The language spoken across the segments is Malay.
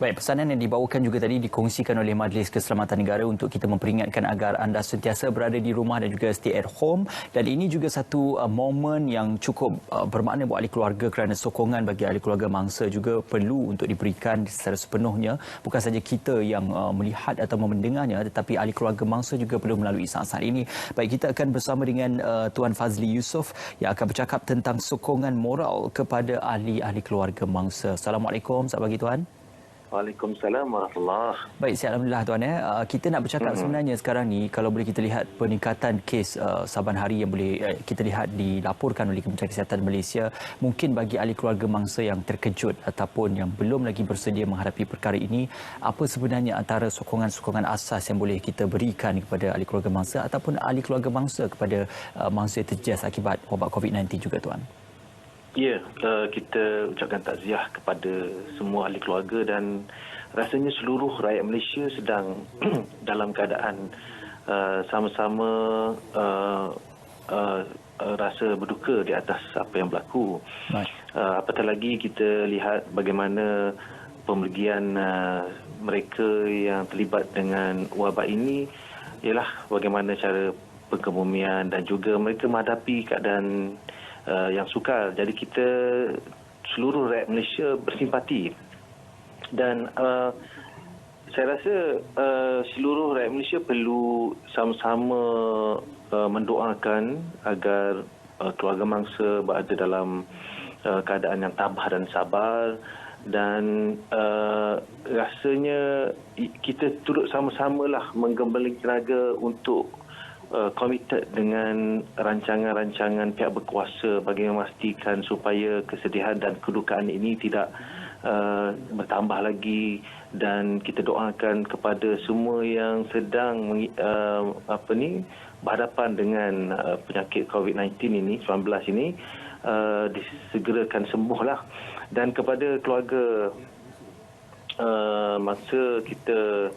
Baik, pesanan yang dibawakan juga tadi dikongsikan oleh Majlis Keselamatan Negara untuk kita memperingatkan agar anda sentiasa berada di rumah dan juga stay at home. Dan ini juga satu momen yang cukup bermakna buat ahli keluarga kerana sokongan bagi ahli keluarga mangsa juga perlu untuk diberikan secara sepenuhnya. Bukan saja kita yang melihat atau mendengarnya, tetapi ahli keluarga mangsa juga perlu melalui saat-saat ini. Baik, kita akan bersama dengan Tuan Fazli Yusof yang akan bercakap tentang sokongan moral kepada ahli-ahli keluarga mangsa. Assalamualaikum, selamat pagi Tuan. Waalaikumsalam warahmatullahi. Baik, sihat alhamdulillah Tuan. Kita nak bercakap sebenarnya sekarang ni, kalau boleh kita lihat peningkatan kes saban hari yang boleh kita lihat dilaporkan oleh Kementerian Kesihatan Malaysia, mungkin bagi ahli keluarga mangsa yang terkejut ataupun yang belum lagi bersedia menghadapi perkara ini, apa sebenarnya antara sokongan-sokongan asas yang boleh kita berikan kepada ahli keluarga mangsa ataupun ahli keluarga mangsa kepada mangsa yang terjejas akibat wabak COVID-19 juga Tuan? Ya, kita ucapkan takziah kepada semua ahli keluarga dan rasanya seluruh rakyat Malaysia sedang dalam keadaan sama-sama rasa berduka di atas apa yang berlaku. Apatah lagi kita lihat bagaimana pemergian mereka yang terlibat dengan wabak ini ialah bagaimana cara pengkebumian dan juga mereka menghadapi keadaan yang sukar. Jadi kita seluruh rakyat Malaysia bersimpati dan saya rasa seluruh rakyat Malaysia perlu sama-sama mendoakan agar keluarga mangsa berada dalam keadaan yang tabah dan sabar dan rasanya kita turut sama-samalah menggembalikan tenaga untuk komited dengan rancangan-rancangan pihak berkuasa bagi memastikan supaya kesedihan dan kedukaan ini tidak bertambah lagi, dan kita doakan kepada semua yang sedang berhadapan dengan penyakit COVID-19 ini, 19 ini, disegerakan sembuhlah. Dan kepada keluarga mangsa, kita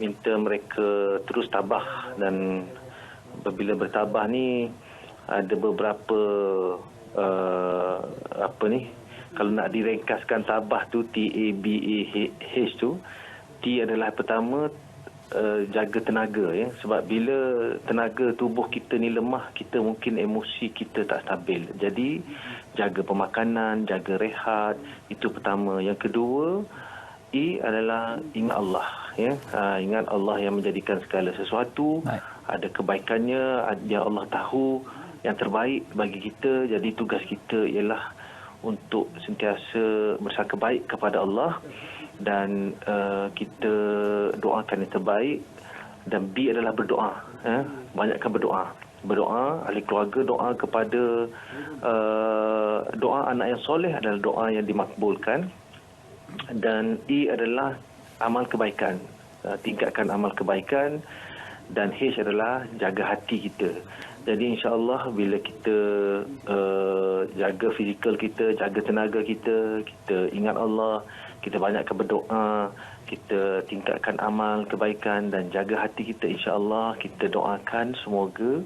minta mereka terus tabah, dan apabila bertabah ni ada beberapa kalau nak diringkaskan tabah tu TABAH tu, T adalah pertama jaga tenaga ya, sebab bila tenaga tubuh kita ni lemah, kita mungkin emosi kita tak stabil. Jadi jaga pemakanan, jaga rehat, itu pertama. Yang kedua, E adalah ingat Allah ya. Ingat Allah yang menjadikan segala sesuatu. Ada kebaikannya, yang Allah tahu yang terbaik bagi kita. Jadi tugas kita ialah untuk sentiasa bersangka baik kepada Allah dan kita doakan yang terbaik. Dan B adalah berdoa ya. Banyakkan berdoa, ahli keluarga doa kepada doa anak yang soleh adalah doa yang dimakbulkan. Dan E adalah amal kebaikan, tingkatkan amal kebaikan. Dan H adalah jaga hati kita. Jadi insya-Allah bila kita jaga fizikal kita, jaga tenaga kita, kita ingat Allah, kita banyakkan berdoa, kita tingkatkan amal kebaikan dan jaga hati kita, insya-Allah kita doakan semoga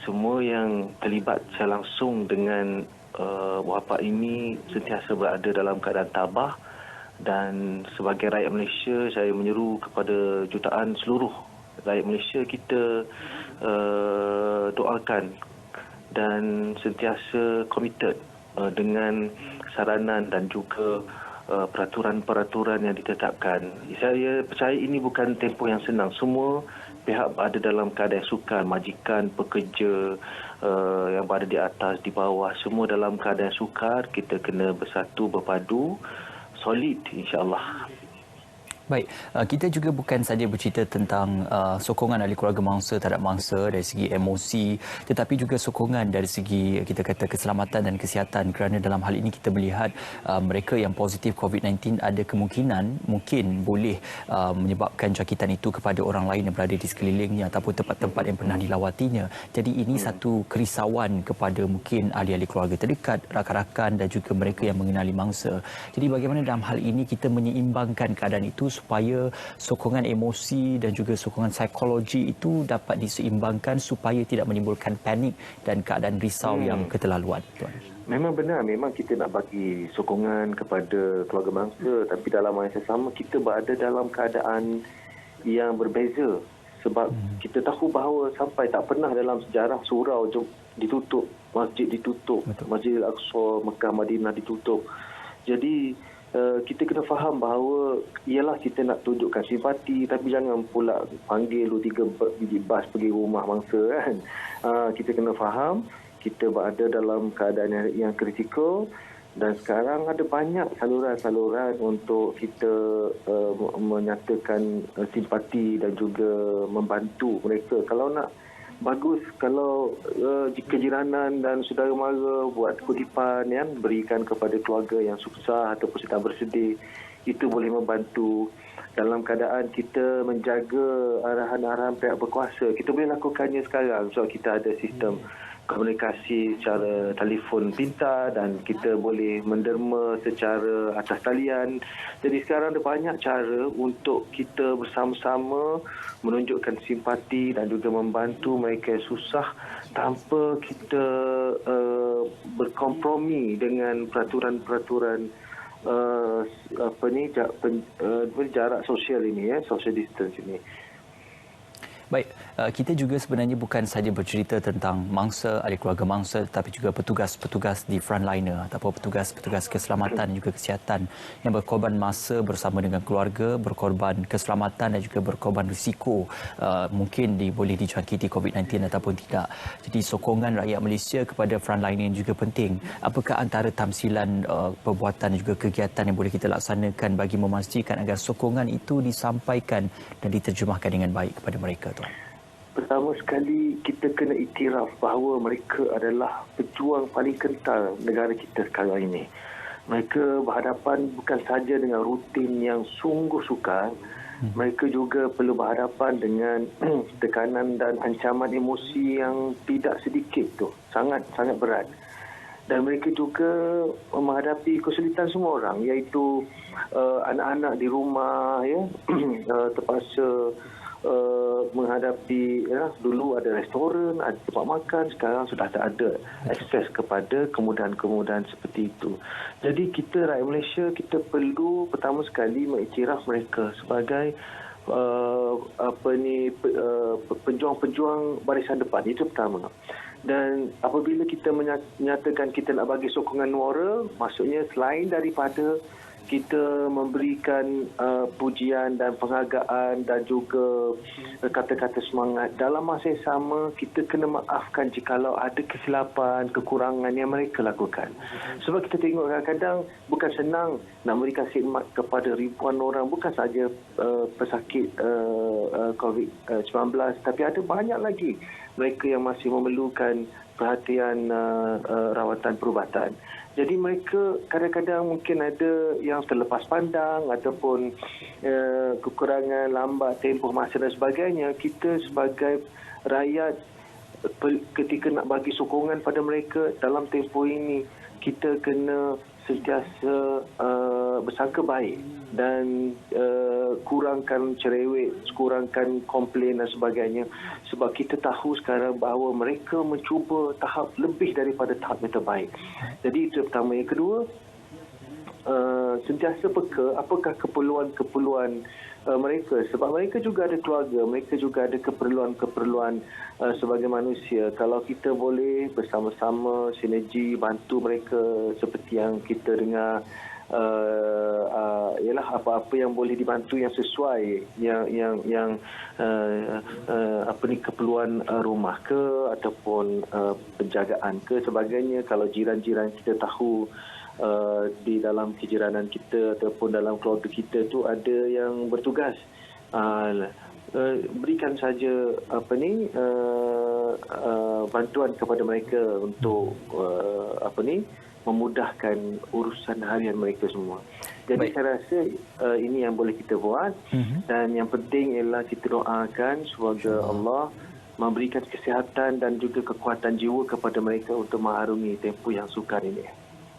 semua yang terlibat secara langsung dengan wabak ini sentiasa berada dalam keadaan tabah. Dan sebagai rakyat Malaysia, saya menyeru kepada jutaan seluruh rakyat Malaysia, kita doakan dan sentiasa komited dengan saranan dan juga peraturan-peraturan yang ditetapkan. Saya percaya ini bukan tempoh yang senang. Semua pihak ada dalam keadaan sukar, majikan, pekerja yang berada di atas, di bawah, semua dalam keadaan sukar. Kita kena bersatu, berpadu, solid insya-Allah. Baik, kita juga bukan saja bercerita tentang sokongan ahli keluarga mangsa terhadap mangsa dari segi emosi, tetapi juga sokongan dari segi kita kata keselamatan dan kesihatan, kerana dalam hal ini kita melihat mereka yang positif COVID-19 ada kemungkinan mungkin boleh menyebabkan jangkitan itu kepada orang lain yang berada di sekelilingnya ataupun tempat-tempat yang pernah dilawatinya. Jadi ini satu kerisauan kepada mungkin ahli-ahli keluarga terdekat, rakan-rakan dan juga mereka yang mengenali mangsa. Jadi bagaimana dalam hal ini kita menyeimbangkan keadaan itu supaya sokongan emosi dan juga sokongan psikologi itu dapat diseimbangkan supaya tidak menimbulkan panik dan keadaan risau yang keterlaluan, Tuan? Memang benar, memang kita nak bagi sokongan kepada keluarga mangsa, tapi dalam masa sama kita berada dalam keadaan yang berbeza. Sebab kita tahu bahawa sampai tak pernah dalam sejarah surau ditutup, masjid ditutup, Betul. Masjid Al-Aqsa, Mekah, Madinah ditutup. Jadi kita kena faham bahawa ialah kita nak tunjukkan simpati, tapi jangan pula panggil 3 biji bas pergi rumah mangsa kan. Kita kena faham kita berada dalam keadaan yang kritikal dan sekarang ada banyak saluran-saluran untuk kita menyatakan simpati dan juga membantu mereka. Kalau nak bagus, kalau jika jiranan dan saudara mara buat kutipan yang berikan kepada keluarga yang susah ataupun sedang bersedih, itu boleh membantu. Dalam keadaan kita menjaga arahan-arahan pihak berkuasa, kita boleh lakukannya sekarang sebab kita ada sistem komunikasi secara telefon pintar dan kita boleh menderma secara atas talian. Jadi sekarang ada banyak cara untuk kita bersama-sama menunjukkan simpati dan juga membantu mereka yang susah tanpa kita berkompromi dengan peraturan-peraturan jarak sosial ini, social distance ini. Baik, kita juga sebenarnya bukan saja bercerita tentang mangsa, ahli keluarga mangsa, tetapi juga petugas-petugas di frontliner ataupun petugas-petugas keselamatan dan juga kesihatan yang berkorban masa bersama dengan keluarga, berkorban keselamatan dan juga berkorban risiko mungkin boleh dijangkiti COVID-19 ataupun tidak. Jadi sokongan rakyat Malaysia kepada frontliner juga penting. Apakah antara tamsilan perbuatan dan juga kegiatan yang boleh kita laksanakan bagi memastikan agar sokongan itu disampaikan dan diterjemahkan dengan baik kepada mereka, Tuan? Pertama sekali, kita kena iktiraf bahawa mereka adalah pejuang paling kental negara kita sekarang ini. Mereka berhadapan bukan sahaja dengan rutin yang sungguh sukar, mereka juga perlu berhadapan dengan tekanan dan ancaman emosi yang tidak sedikit tu, sangat berat. Dan mereka juga menghadapi kesulitan semua orang, iaitu anak-anak di rumah ya terpaksa menghadapi dulu ada restoran, ada tempat makan, sekarang sudah tak ada akses kepada kemudahan-kemudahan seperti itu. Jadi kita rakyat Malaysia, kita perlu pertama sekali mengiktiraf mereka sebagai pejuang-pejuang barisan depan. Itu pertama. Dan apabila kita menyatakan kita nak bagi sokongan moral, maksudnya selain daripada kita memberikan pujian dan penghargaan dan juga kata-kata semangat, dalam masa yang sama kita kena maafkan jikalau ada kesilapan, kekurangan yang mereka lakukan. Sebab kita tengok kadang-kadang bukan senang nak memberikan khidmat kepada ribuan orang, bukan sahaja pesakit COVID-19, tapi ada banyak lagi mereka yang masih memerlukan perhatian rawatan perubatan. Jadi mereka kadang-kadang mungkin ada yang terlepas pandang ataupun kekurangan lambat tempoh masa dan sebagainya. Kita sebagai rakyat ketika nak bagi sokongan pada mereka dalam tempoh ini, kita kena sentiasa bersangka baik dan kurangkan cerewet, kurangkan komplain dan sebagainya. Sebab kita tahu sekarang bahawa mereka mencuba tahap lebih daripada tahap yang terbaik. Jadi itu pertama. Yang kedua, sentiasa peka apakah keperluan-keperluan mereka. Sebab mereka juga ada keluarga, mereka juga ada keperluan-keperluan sebagai manusia. Kalau kita boleh bersama-sama sinergi bantu mereka seperti yang kita dengar, ialah apa-apa yang boleh dibantu yang sesuai yang keperluan rumah ke ataupun penjagaan ke sebagainya. Kalau jiran-jiran kita tahu di dalam kejiranan kita ataupun dalam keluarga kita tu ada yang bertugas, berikan saja bantuan kepada mereka untuk memudahkan urusan harian mereka semua. Jadi saya rasa ini yang boleh kita buat. Dan yang penting ialah kita doakan semoga Allah memberikan kesihatan dan juga kekuatan jiwa kepada mereka untuk mengarungi tempoh yang sukar ini.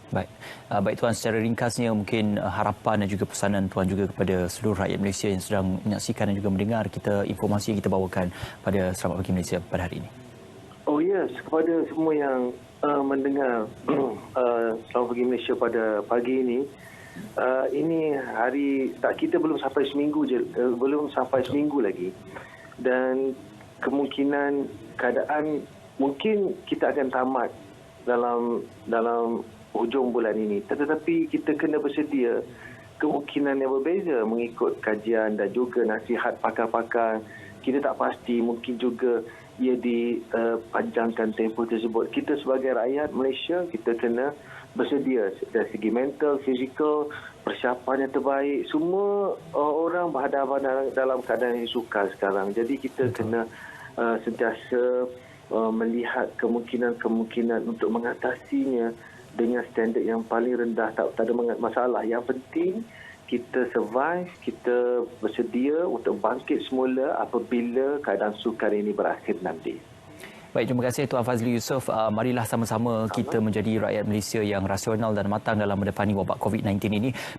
Baik Tuan, secara ringkasnya mungkin harapan dan juga pesanan Tuan juga kepada seluruh rakyat Malaysia yang sedang menyaksikan dan juga mendengar informasi yang kita bawakan pada Selamat Pagi Malaysia pada hari ini. Oh yes, kepada semua yang mendengar Selamat Pagi Malaysia pada pagi ini. Ini hari tak, kita belum sampai seminggu je, belum sampai seminggu lagi. Dan kemungkinan keadaan mungkin kita akan tamat dalam hujung bulan ini. Tetapi kita kena bersedia kemungkinan yang berbeza mengikut kajian dan juga nasihat pakar-pakar. Kita tak pasti, mungkin juga ia dipanjangkan tempoh tersebut. Kita sebagai rakyat Malaysia, kita kena bersedia dari segi mental, fizikal, persiapan yang terbaik. Semua orang berhadapan dalam keadaan yang sukar sekarang. Jadi kita kena sentiasa melihat kemungkinan-kemungkinan untuk mengatasinya dengan standard yang paling rendah. Tak ada masalah. Yang penting kita survive, kita bersedia untuk bangkit semula apabila keadaan sukar ini berakhir nanti. Baik, terima kasih Tuan Fazli Yusof. Marilah sama-sama kita menjadi rakyat Malaysia yang rasional dan matang dalam menghadapi wabak COVID-19 ini.